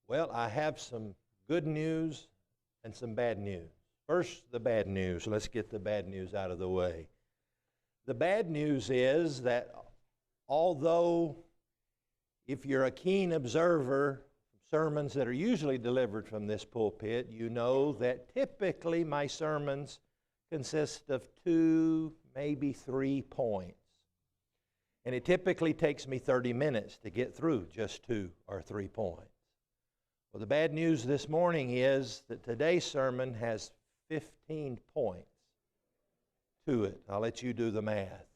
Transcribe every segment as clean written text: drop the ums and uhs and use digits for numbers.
Well, I have some good news and some bad news. First, the bad news. Let's get the bad news out of the way. The bad news is that although if you're a keen observer of sermons that are usually delivered from this pulpit, you know that typically my sermons consist of 2, maybe 3 points. And it typically takes me 30 minutes to get through just 2 or 3 points. Well, the bad news this morning is that today's sermon has 15 points to it. I'll let you do the math.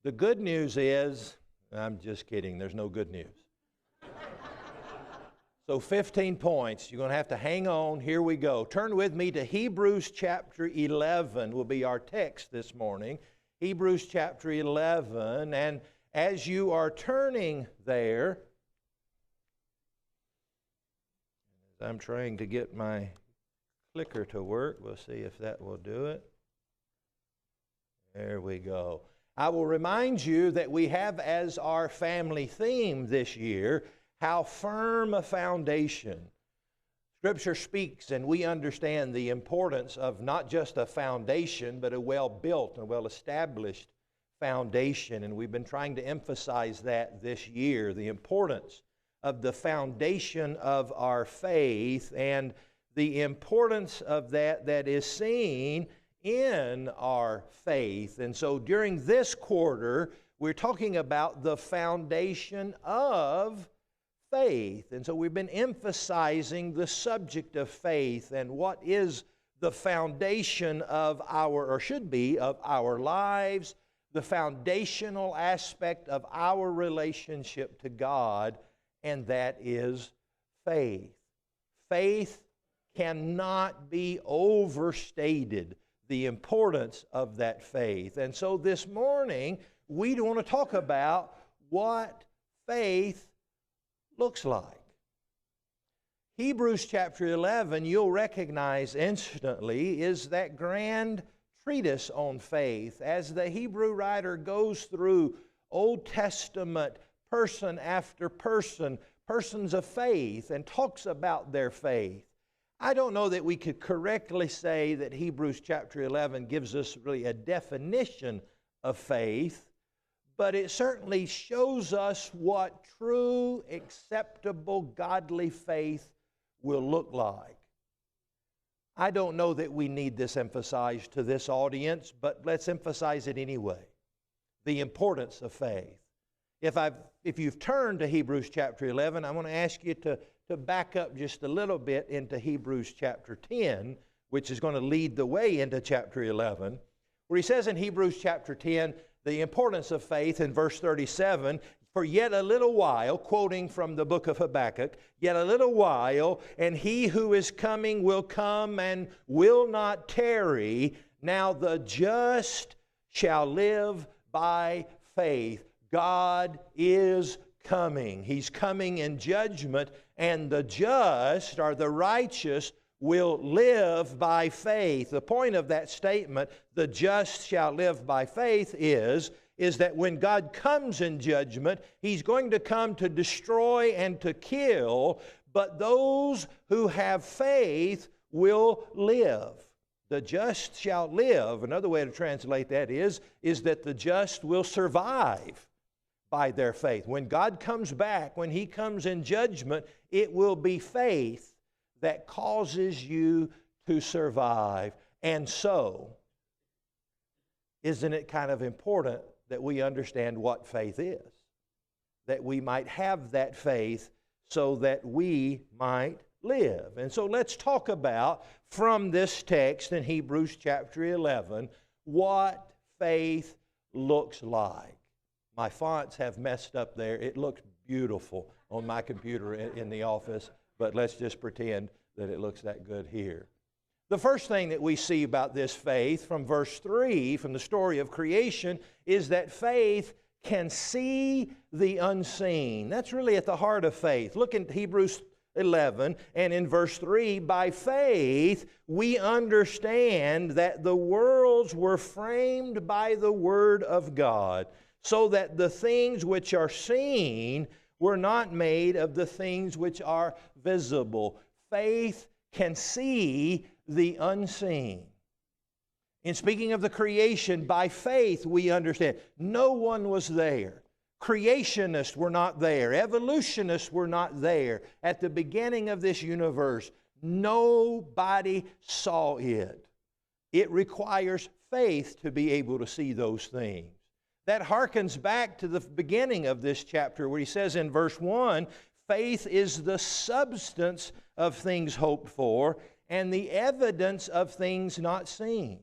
The good news is, I'm just kidding, there's no good news. So 15 points. You're going to have to hang on. Here we go. Turn with me to Hebrews chapter 11 will be our text this morning. Hebrews chapter 11. And as you are turning there, as I'm trying to get my clicker to work, we'll see if that will do it. There we go. I will remind you that we have as our family theme this year, how firm a foundation. Scripture speaks, and we understand the importance of not just a foundation, but a well-built and well-established foundation. And we've been trying to emphasize that this year, the importance of the foundation of our faith and the importance of that is seen in our faith. And so during this quarter, we're talking about the foundation of faith. And so we've been emphasizing the subject of faith and what is the foundation of our, or should be, of our lives, the foundational aspect of our relationship to God, and that is faith. Faith cannot be overstated, the importance of that faith. And so this morning, we want to talk about what faith looks like. Hebrews chapter 11, you'll recognize instantly, is that grand treatise on faith. As the Hebrew writer goes through Old Testament person after person, persons of faith, and talks about their faith. I don't know that we could correctly say that Hebrews chapter 11 gives us really a definition of faith, but it certainly shows us what true, acceptable, godly faith will look like. I don't know that we need this emphasized to this audience, but let's emphasize it anyway. The importance of faith. If you've turned to Hebrews chapter 11, I want to ask you to back up just a little bit into Hebrews chapter 10, which is going to lead the way into chapter 11, where he says in Hebrews chapter 10, the importance of faith in verse 37, for yet a little while, quoting from the book of Habakkuk, yet a little while, and he who is coming will come and will not tarry. Now the just shall live by faith. God is coming. He's coming in judgment, and the just, or the righteous, will live by faith. The point of that statement, the just shall live by faith, is that when God comes in judgment, He's going to come to destroy and to kill, but those who have faith will live. The just shall live. Another way to translate that is that the just will survive by their faith. When God comes back, when He comes in judgment, it will be faith that causes you to survive. And so, isn't it kind of important that we understand what faith is? That we might have that faith so that we might live. And so let's talk about, from this text in Hebrews chapter 11, what faith looks like. My fonts have messed up there. It looks beautiful on my computer in the office, but let's just pretend that it looks that good here. The first thing that we see about this faith from verse 3, from the story of creation, is that faith can see the unseen. That's really at the heart of faith. Look in Hebrews 11, and in verse 3, by faith we understand that the worlds were framed by the Word of God, so that the things which are seen were not made of the things which are visible. Faith can see the unseen. In speaking of the creation, by faith we understand no one was there. Creationists were not there. Evolutionists were not there. At the beginning of this universe, nobody saw it. It requires faith to be able to see those things. That harkens back to the beginning of this chapter where he says in verse 1, faith is the substance of things hoped for and the evidence of things not seen.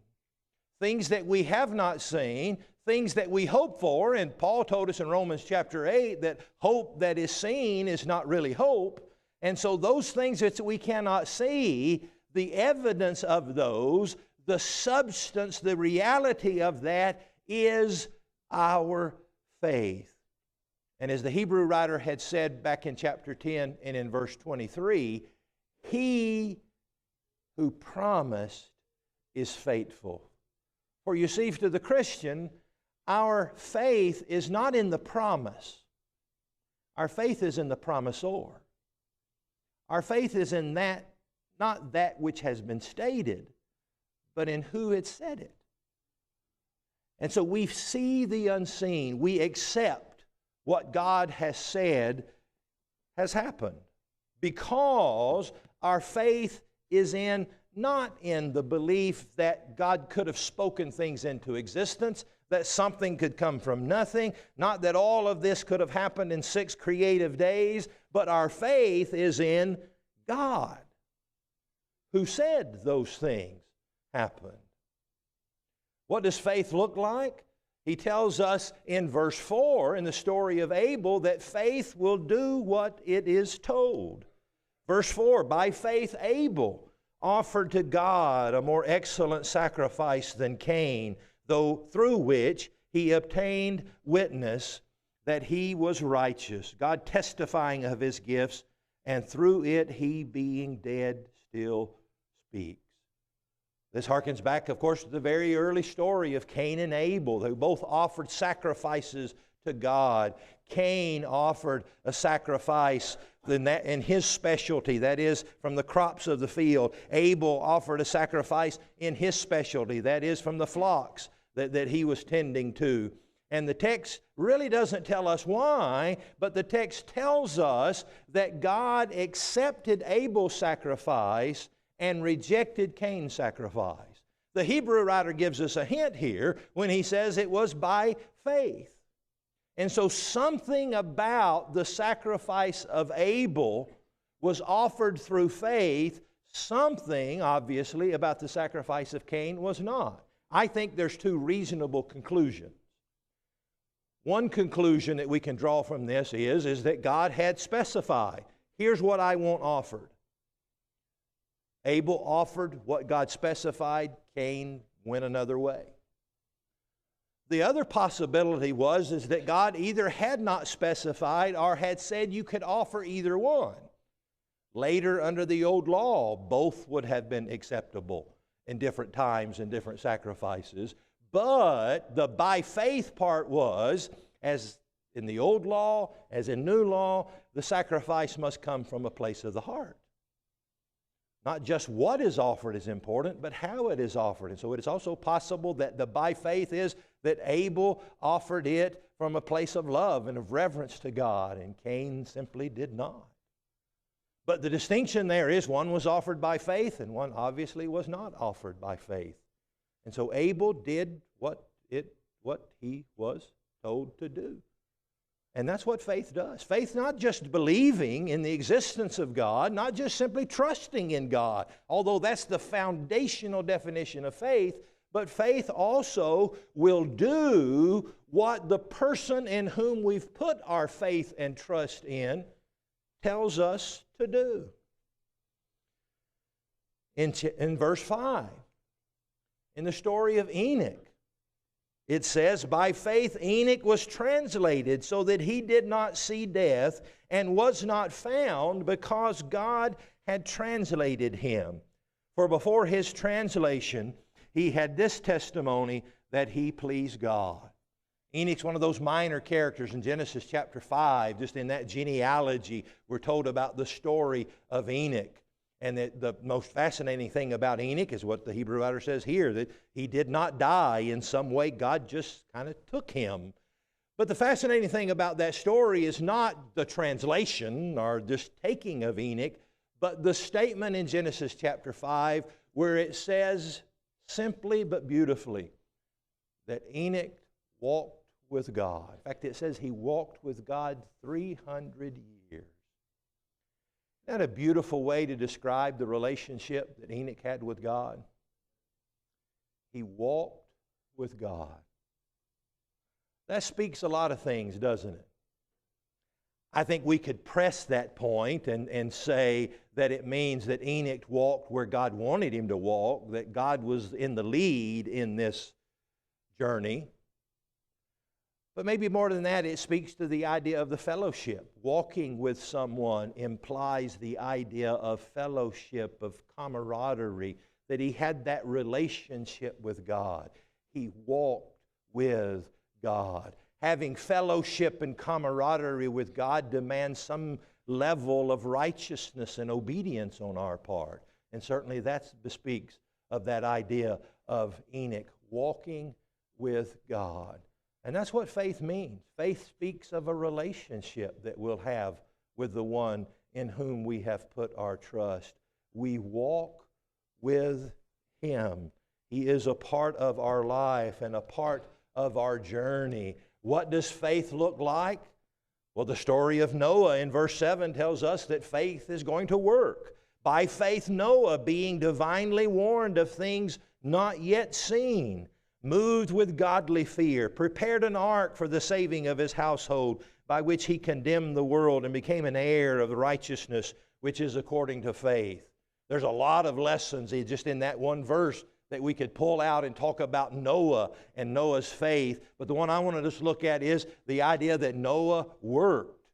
Things that we have not seen, things that we hope for, and Paul told us in Romans chapter 8 that hope that is seen is not really hope. And so those things that we cannot see, the evidence of those, the substance, the reality of that is our faith. And as the Hebrew writer had said back in chapter 10 and in verse 23, he who promised is faithful. For you see, to the Christian, our faith is not in the promise. Our faith is in the promisor. Our faith is in that, not that which has been stated, but in who had said it. And so we see the unseen. We accept what God has said has happened because our faith is not in the belief that God could have spoken things into existence, that something could come from nothing, not that all of this could have happened in 6 creative days, but our faith is in God, who said those things happened. What does faith look like? He tells us in verse 4 in the story of Abel that faith will do what it is told. Verse 4, by faith Abel offered to God a more excellent sacrifice than Cain, though through which he obtained witness that he was righteous, God testifying of his gifts, and through it he being dead still speaks. This harkens back, of course, to the very early story of Cain and Abel, who both offered sacrifices to God. Cain offered a sacrifice in his specialty, that is, from the crops of the field. Abel offered a sacrifice in his specialty, that is, from the flocks that he was tending to. And the text really doesn't tell us why, but the text tells us that God accepted Abel's sacrifice and rejected Cain's sacrifice. The Hebrew writer gives us a hint here when he says it was by faith. And so something about the sacrifice of Abel was offered through faith. Something, obviously, about the sacrifice of Cain was not. I think there's 2 reasonable conclusions. One conclusion that we can draw from this is that God had specified, here's what I want offered. Abel offered what God specified. Cain went another way. The other possibility is that God either had not specified or had said you could offer either one. Later, under the old law, both would have been acceptable in different times and different sacrifices. But the by faith part was, as in the old law, as in new law, the sacrifice must come from a place of the heart. Not just what is offered is important, but how it is offered. And so it is also possible that the by faith is that Abel offered it from a place of love and of reverence to God, and Cain simply did not. But the distinction there is one was offered by faith and one obviously was not offered by faith. And so Abel did what he was told to do. And that's what faith does. Faith not just believing in the existence of God, not just simply trusting in God, although that's the foundational definition of faith, but faith also will do what the person in whom we've put our faith and trust in tells us to do. In verse 5, in the story of Enoch, it says, by faith Enoch was translated so that he did not see death and was not found because God had translated him. For before his translation, he had this testimony that he pleased God. Enoch's one of those minor characters in Genesis chapter 5. Just in that genealogy, we're told about the story of Enoch. And the most fascinating thing about Enoch is what the Hebrew writer says here, that he did not die in some way. God just kind of took him. But the fascinating thing about that story is not the translation or just taking of Enoch, but the statement in Genesis chapter 5 where it says simply but beautifully that Enoch walked with God. In fact, it says he walked with God 300 years. Isn't that a beautiful way to describe the relationship that Enoch had with God? He walked with God. That speaks a lot of things, doesn't it? I think we could press that point and say that it means that Enoch walked where God wanted him to walk, that God was in the lead in this journey. But maybe more than that, it speaks to the idea of the fellowship. Walking with someone implies the idea of fellowship, of camaraderie, that he had that relationship with God. He walked with God. Having fellowship and camaraderie with God demands some level of righteousness and obedience on our part. And certainly that bespeaks of that idea of Enoch walking with God. And that's what faith means. Faith speaks of a relationship that we'll have with the one in whom we have put our trust. We walk with Him. He is a part of our life and a part of our journey. What does faith look like? Well, the story of Noah in verse 7 tells us that faith is going to work. By faith, Noah, being divinely warned of things not yet seen, moved with godly fear, prepared an ark for the saving of his household, by which he condemned the world and became an heir of the righteousness which is according to faith. There's a lot of lessons just in that one verse that we could pull out and talk about Noah and Noah's faith. But the one I want to just look at is the idea that Noah worked.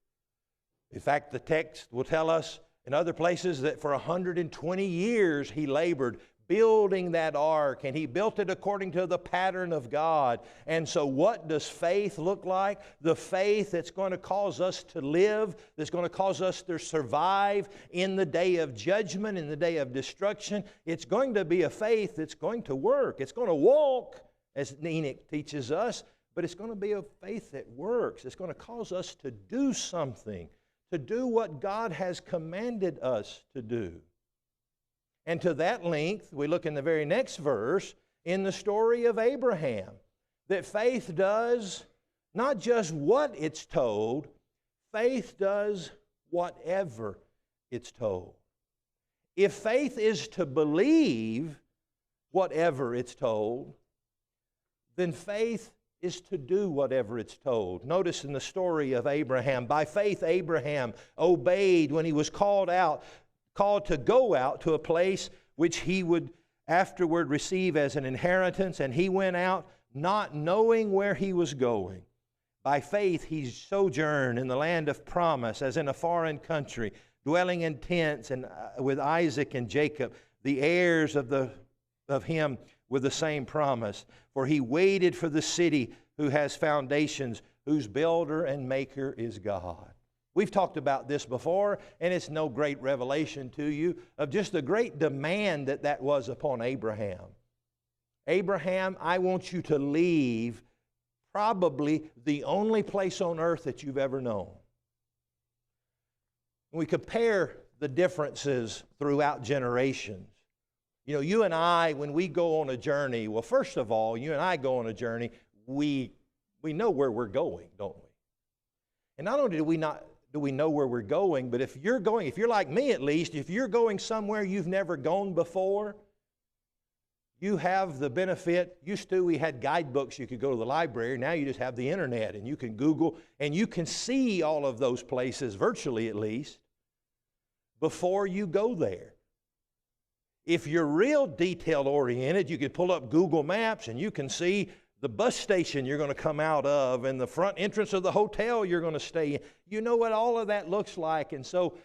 In fact, the text will tell us in other places that for 120 years he labored building that ark, and he built it according to the pattern of God. And so what does faith look like? The faith that's going to cause us to live, that's going to cause us to survive in the day of judgment, in the day of destruction. It's going to be a faith that's going to work. It's going to walk, as Enoch teaches us, but it's going to be a faith that works. It's going to cause us to do something, to do what God has commanded us to do. And to that length, we look in the very next verse in the story of Abraham, that faith does not just what it's told, faith does whatever it's told. If faith is to believe whatever it's told, then faith is to do whatever it's told. Notice in the story of Abraham, by faith Abraham obeyed when he was called to go out to a place which he would afterward receive as an inheritance, and he went out not knowing where he was going. By faith he sojourned in the land of promise, as in a foreign country, dwelling in tents and with Isaac and Jacob, the heirs of him with the same promise. For he waited for the city who has foundations, whose builder and maker is God. We've talked about this before, and it's no great revelation to you of just the great demand that was upon Abraham. Abraham, I want you to leave probably the only place on earth that you've ever known. When we compare the differences throughout generations, you know, you and I, when we go on a journey, well, first of all, you and I go on a journey, we know where we're going, don't we? And not only do we know where we're going, but if you're like me at least, if you're going somewhere you've never gone before, you have the benefit. Used to, we had guidebooks. You could go to the library. Now you just have the internet, and you can Google, and you can see all of those places, virtually at least, before you go there. If you're real detail-oriented, you could pull up Google Maps, and you can see the bus station you're going to come out of and the front entrance of the hotel you're going to stay in. You know what all of that looks like. And so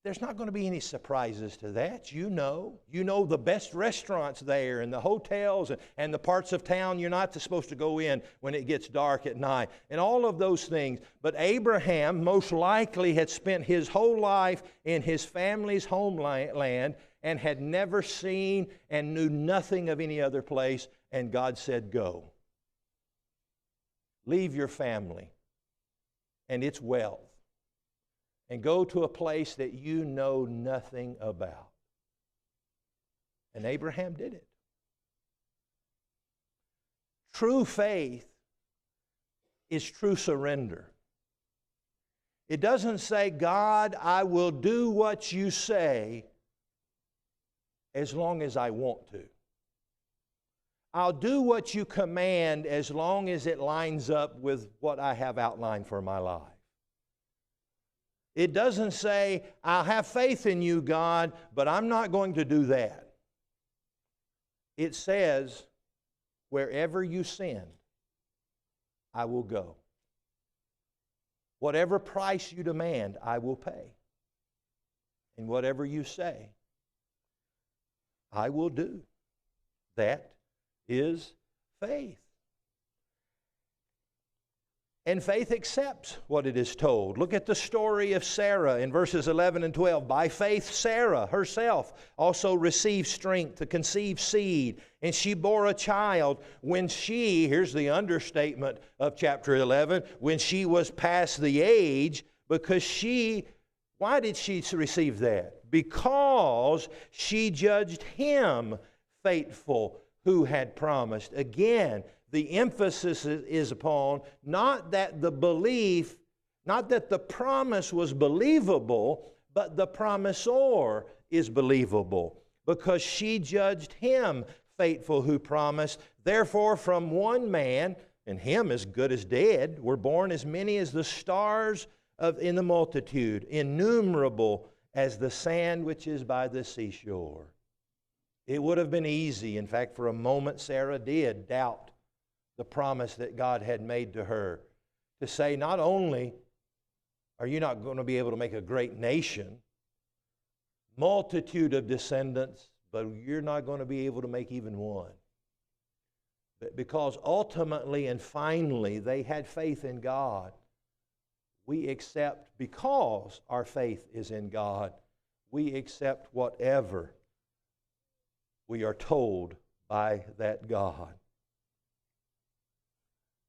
there's not going to be any surprises to that. You know the best restaurants there and the hotels and the parts of town you're not supposed to go in when it gets dark at night and all of those things. But Abraham most likely had spent his whole life in his family's homeland and had never seen and knew nothing of any other place. And God said, go. Leave your family and its wealth and go to a place that you know nothing about. And Abraham did it. True faith is true surrender. It doesn't say, God, I will do what you say as long as I want to. I'll do what you command as long as it lines up with what I have outlined for my life. It doesn't say, I'll have faith in you, God, but I'm not going to do that. It says, wherever you send, I will go. Whatever price you demand, I will pay. And whatever you say, I will do. That is faith. And faith accepts what it is told. Look at the story of Sarah in verses 11 and 12. By faith, Sarah herself also received strength to conceive seed, and she bore a child when she, here's the understatement of chapter 11, when she was past the age, because why did she receive that? Because she judged him faithful who had promised. Again, the emphasis is upon not that the promise was believable, but the promisor is believable, because she judged him faithful who promised. Therefore, from one man, and him as good as dead, were born as many as the stars in the multitude, innumerable as the sand which is by the seashore. It would have been easy. In fact, for a moment, Sarah did doubt the promise that God had made to her, to say, not only are you not going to be able to make a great nation, multitude of descendants, but you're not going to be able to make even one. But because ultimately and finally they had faith in God, we accept, because our faith is in God, we accept whatever we are told by that God.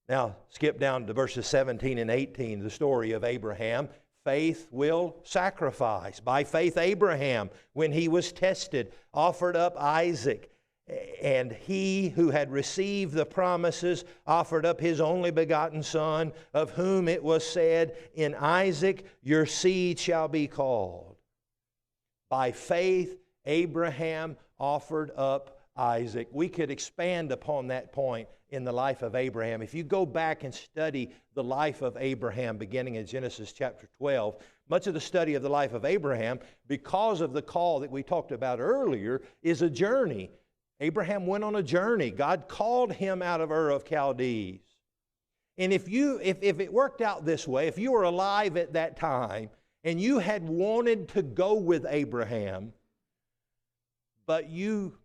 Now, skip down to verses 17 and 18, the story of Abraham. Faith will sacrifice. By faith, Abraham, when he was tested, offered up Isaac. And he who had received the promises offered up his only begotten son, of whom it was said, in Isaac your seed shall be called. By faith, Abraham offered up Isaac. We could expand upon that point in the life of Abraham. If you go back and study the life of Abraham, beginning in Genesis chapter 12, much of the study of the life of Abraham, because of the call that we talked about earlier, is a journey. Abraham went on a journey. God called him out of Ur of Chaldees. And if it worked out this way, if you were alive at that time and you had wanted to go with Abraham, but you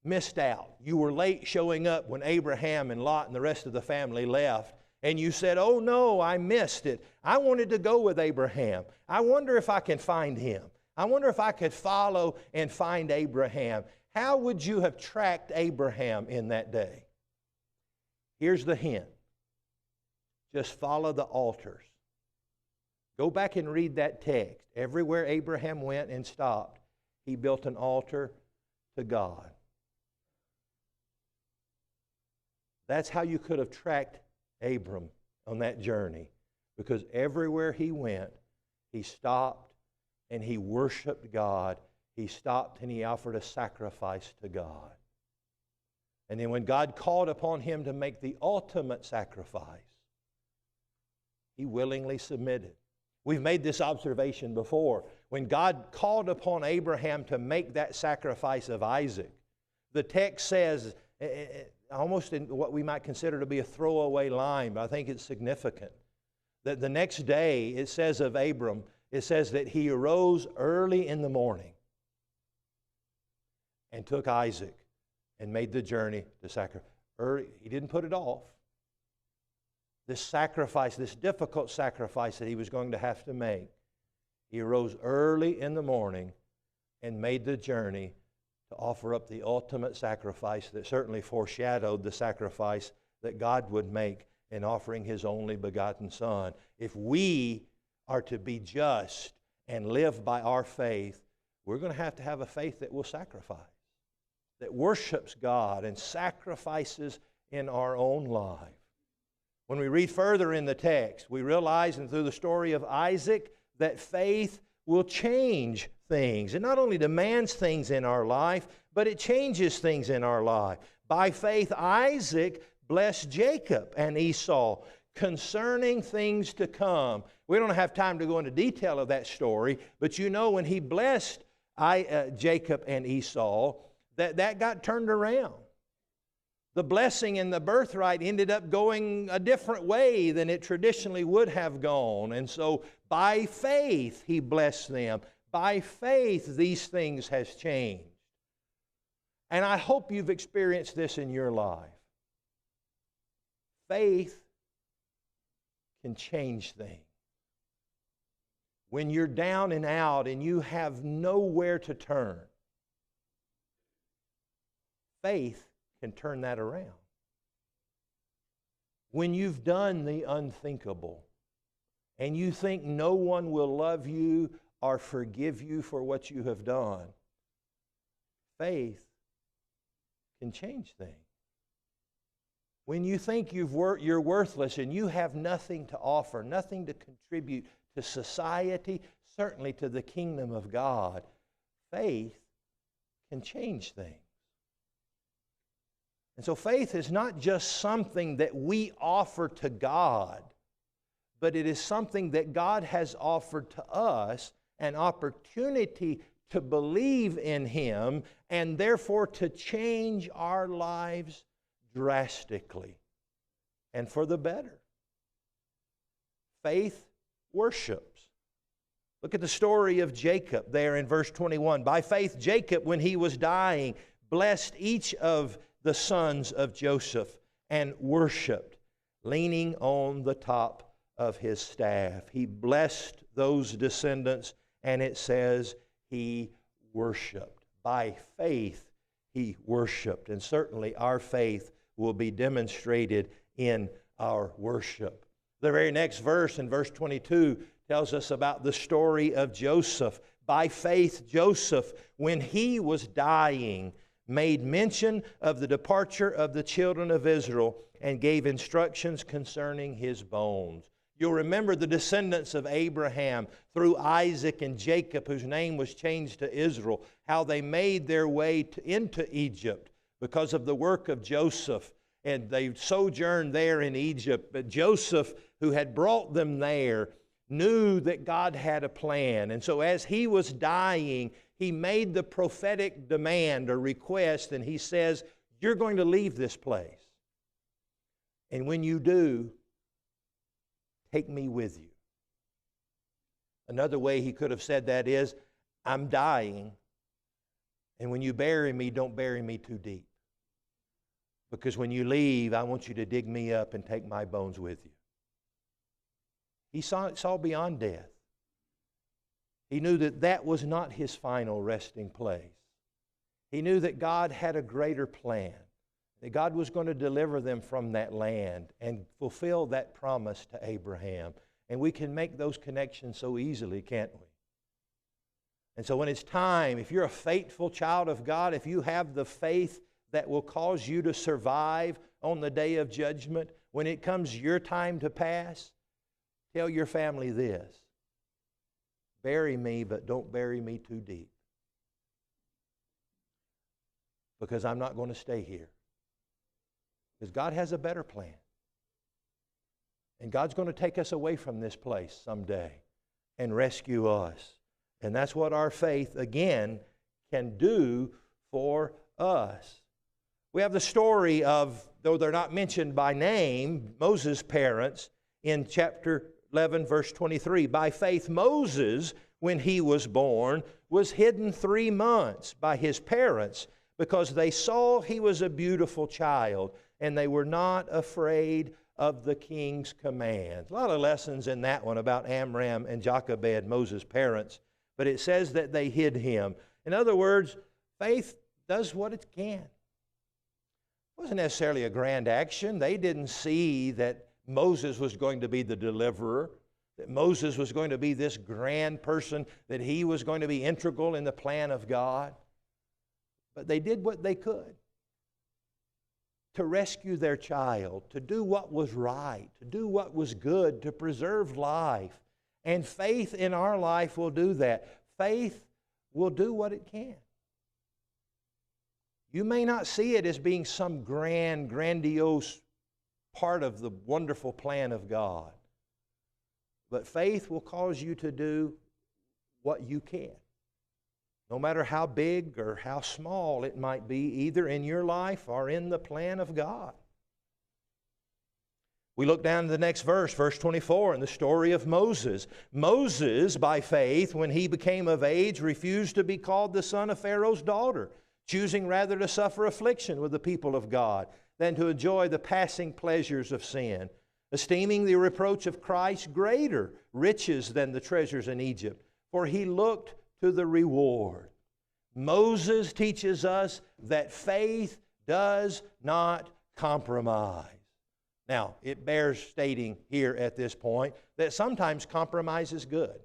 missed out. You were late showing up when Abraham and Lot and the rest of the family left. And you said, oh no, I missed it. I wanted to go with Abraham. I wonder if I can find him. I wonder if I could follow and find Abraham. How would you have tracked Abraham in that day? Here's the hint. Just follow the altars. Go back and read that text. Everywhere Abraham went and stopped, he built an altar to God. That's how you could have tracked Abram on that journey, because everywhere he went, he stopped and he worshiped God. He stopped and he offered a sacrifice to God. And then when God called upon him to make the ultimate sacrifice, he willingly submitted. We've made this observation before. When God called upon Abraham to make that sacrifice of Isaac, the text says, almost in what we might consider to be a throwaway line, but I think it's significant, that the next day it says of Abram, it says that he arose early in the morning and took Isaac and made the journey to sacrifice. He didn't put it off. This sacrifice, this difficult sacrifice that he was going to have to make, he arose early in the morning and made the journey to offer up the ultimate sacrifice that certainly foreshadowed the sacrifice that God would make in offering His only begotten Son. If we are to be just and live by our faith, we're going to have a faith that will sacrifice, that worships God and sacrifices in our own life. When we read further in the text, we realize, and through the story of Isaac, that faith will change things. It not only demands things in our life, but it changes things in our life. By faith, Isaac blessed Jacob and Esau concerning things to come. We don't have time to go into detail of that story, but you know when he blessed Jacob and Esau, that got turned around. The blessing and the birthright ended up going a different way than it traditionally would have gone. And so by faith, he blessed them. By faith, these things has changed. And I hope you've experienced this in your life. Faith can change things. When you're down and out and you have nowhere to turn, faith can turn that around. When you've done the unthinkable and you think no one will love you or forgive you for what you have done, faith can change things. When you think you're worthless and you have nothing to offer, nothing to contribute to society, certainly to the kingdom of God, faith can change things. And so faith is not just something that we offer to God, but it is something that God has offered to us, an opportunity to believe in Him and therefore to change our lives drastically and for the better. Faith worships. Look at the story of Jacob there in verse 21. By faith, Jacob, when he was dying, blessed each of the sons of Joseph and worshiped, leaning on the top of his staff. He blessed those descendants, and it says he worshiped. By faith, he worshiped. And certainly our faith will be demonstrated in our worship. The very next verse, in verse 22, tells us about the story of Joseph. By faith, Joseph, when he was dying, made mention of the departure of the children of Israel and gave instructions concerning his bones. You'll remember the descendants of Abraham through Isaac and Jacob, whose name was changed to Israel, how they made their way into Egypt because of the work of Joseph. And they sojourned there in Egypt. But Joseph, who had brought them there, knew that God had a plan. And so as he was dying, he made the prophetic demand or request, and he says, you're going to leave this place. And when you do, take me with you. Another way he could have said that is, I'm dying, and when you bury me, don't bury me too deep. Because when you leave, I want you to dig me up and take my bones with you. He saw beyond death. He knew that that was not his final resting place. He knew that God had a greater plan, that God was going to deliver them from that land and fulfill that promise to Abraham. And we can make those connections so easily, can't we? And so when it's time, if you're a faithful child of God, if you have the faith that will cause you to survive on the day of judgment, when it comes your time to pass, tell your family this: bury me, but don't bury me too deep. Because I'm not going to stay here. Because God has a better plan. And God's going to take us away from this place someday and rescue us. And that's what our faith, again, can do for us. We have the story of, though they're not mentioned by name, Moses' parents in chapter 11, verse 23, by faith Moses, when he was born, was hidden 3 months by his parents because they saw he was a beautiful child, and they were not afraid of the king's command. A lot of lessons in that one about Amram and Jochebed, Moses' parents, but it says that they hid him. In other words, faith does what it can. It wasn't necessarily a grand action. They didn't see that Moses was going to be the deliverer, that Moses was going to be this grand person, that he was going to be integral in the plan of God. But they did what they could to rescue their child, to do what was right, to do what was good, to preserve life. And faith in our life will do that. Faith will do what it can. You may not see it as being some grandiose part of the wonderful plan of God, but faith will cause you to do what you can. No matter how big or how small it might be, either in your life or in the plan of God. We look down to the next verse, verse 24, in the story of Moses. Moses, by faith, when he became of age, refused to be called the son of Pharaoh's daughter, choosing rather to suffer affliction with the people of God than to enjoy the passing pleasures of sin, esteeming the reproach of Christ greater riches than the treasures in Egypt, for he looked to the reward. Moses teaches us that faith does not compromise. Now, it bears stating here at this point that sometimes compromise is good.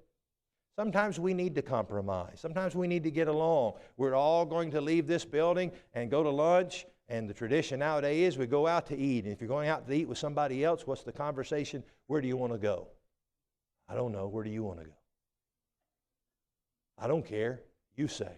Sometimes we need to compromise. Sometimes we need to get along. We're all going to leave this building and go to lunch, and the tradition nowadays is we go out to eat. And if you're going out to eat with somebody else, what's the conversation? Where do you want to go? I don't know. Where do you want to go? I don't care. You say.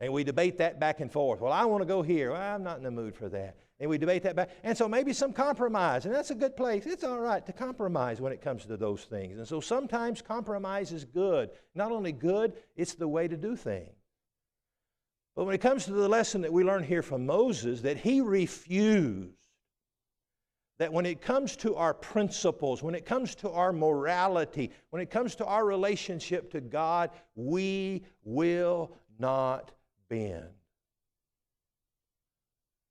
And we debate that back and forth. Well, I want to go here. Well, I'm not in the mood for that. And we debate that back. And so maybe some compromise. And that's a good place. It's all right to compromise when it comes to those things. And so sometimes compromise is good. Not only good, it's the way to do things. But when it comes to the lesson that we learn here from Moses, that he refused, that when it comes to our principles, when it comes to our morality, when it comes to our relationship to God, we will not bend.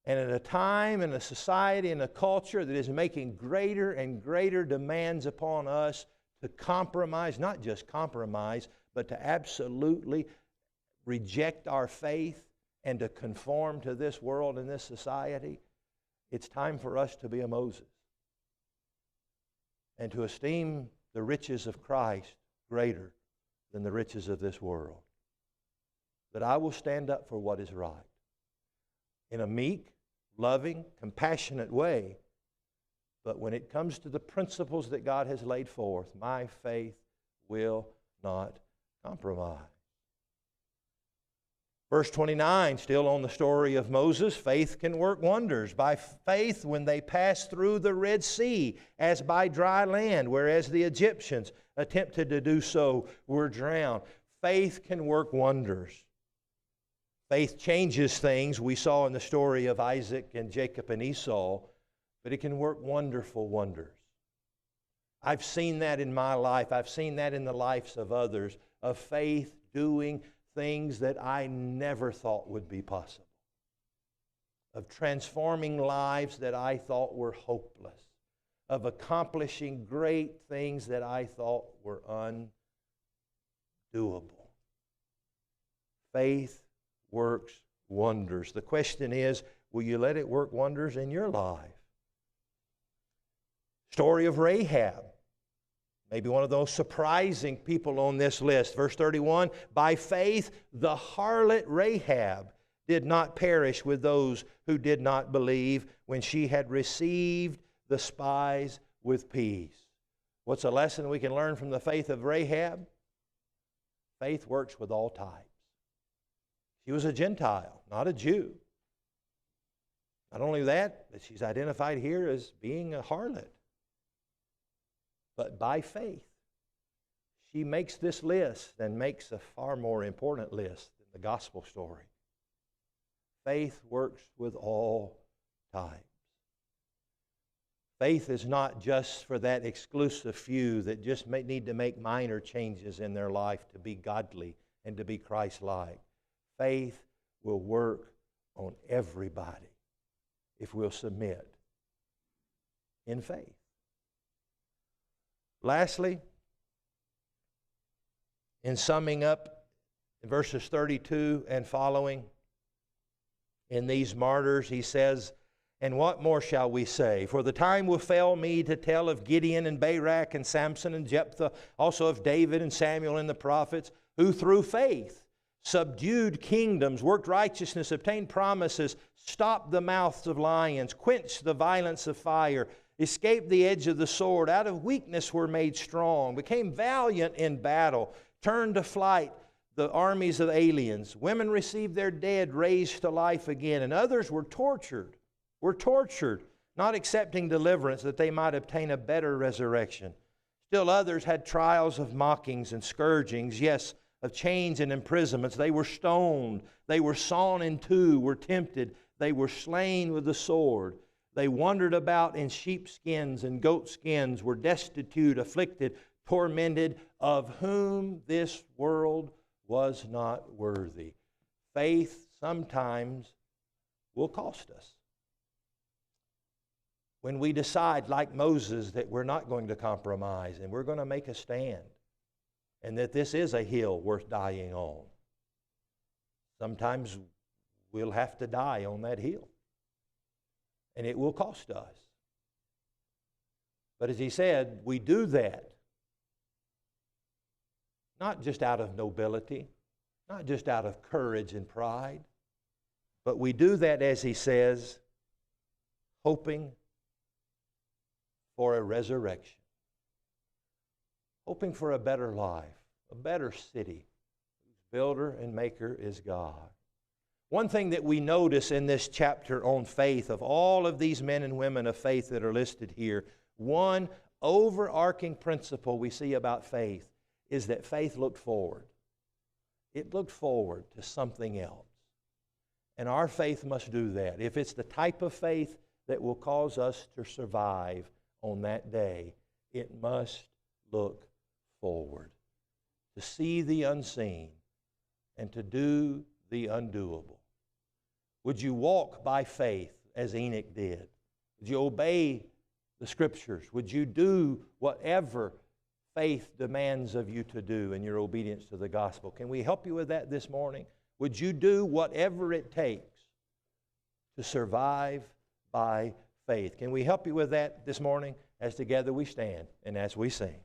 And at a time and a society and a culture that is making greater and greater demands upon us to compromise, not just compromise, but to absolutely reject our faith and to conform to this world and this society, it's time for us to be a Moses and to esteem the riches of Christ greater than the riches of this world. That I will stand up for what is right in a meek, loving, compassionate way. But when it comes to the principles that God has laid forth, my faith will not compromise. Verse 29, still on the story of Moses, faith can work wonders. By faith, when they passed through the Red Sea as by dry land, whereas the Egyptians attempted to do so, were drowned. Faith can work wonders. Faith changes things. We saw in the story of Isaac and Jacob and Esau, but it can work wonderful wonders. I've seen that in my life. I've seen that in the lives of others, of faith doing things that I never thought would be possible, of transforming lives that I thought were hopeless, of accomplishing great things that I thought were undoable. Faith works wonders. The question is, will you let it work wonders in your life? Story of Rahab. Maybe one of those surprising people on this list. Verse 31, by faith the harlot Rahab did not perish with those who did not believe when she had received the spies with peace. What's a lesson we can learn from the faith of Rahab? Faith works with all types. She was a Gentile, not a Jew. Not only that, but she's identified here as being a harlot. But by faith, she makes this list and makes a far more important list than the gospel story. Faith works with all types. Faith is not just for that exclusive few that just need to make minor changes in their life to be godly and to be Christ-like. Faith will work on everybody if we'll submit in faith. Lastly, in summing up in verses 32 and following, in these martyrs, he says, "And what more shall we say? For the time will fail me to tell of Gideon and Barak and Samson and Jephthah, also of David and Samuel and the prophets, who through faith subdued kingdoms, worked righteousness, obtained promises, stopped the mouths of lions, quenched the violence of fire, escaped the edge of the sword, out of weakness were made strong, became valiant in battle, turned to flight the armies of aliens. Women received their dead raised to life again, and others were tortured, not accepting deliverance that they might obtain a better resurrection. Still others had trials of mockings and scourgings, yes, of chains and imprisonments. They were stoned, they were sawn in two, were tempted, they were slain with the sword. They wandered about in sheepskins and goatskins, were destitute, afflicted, tormented, of whom this world was not worthy." Faith sometimes will cost us. When we decide, like Moses, that we're not going to compromise and we're going to make a stand, and that this is a hill worth dying on, sometimes we'll have to die on that hill. And it will cost us. But as he said, we do that not just out of nobility, not just out of courage and pride, but we do that, as he says, hoping for a resurrection, hoping for a better life, a better city, whose builder and maker is God. One thing that we notice in this chapter on faith, of all of these men and women of faith that are listed here, one overarching principle we see about faith is that faith looked forward. It looked forward to something else. And our faith must do that. If it's the type of faith that will cause us to survive on that day, it must look forward, to see the unseen and to do the undoable. Would you walk by faith as Enoch did? Would you obey the Scriptures? Would you do whatever faith demands of you to do in your obedience to the gospel? Can we help you with that this morning? Would you do whatever it takes to survive by faith? Can we help you with that this morning as together we stand and as we sing?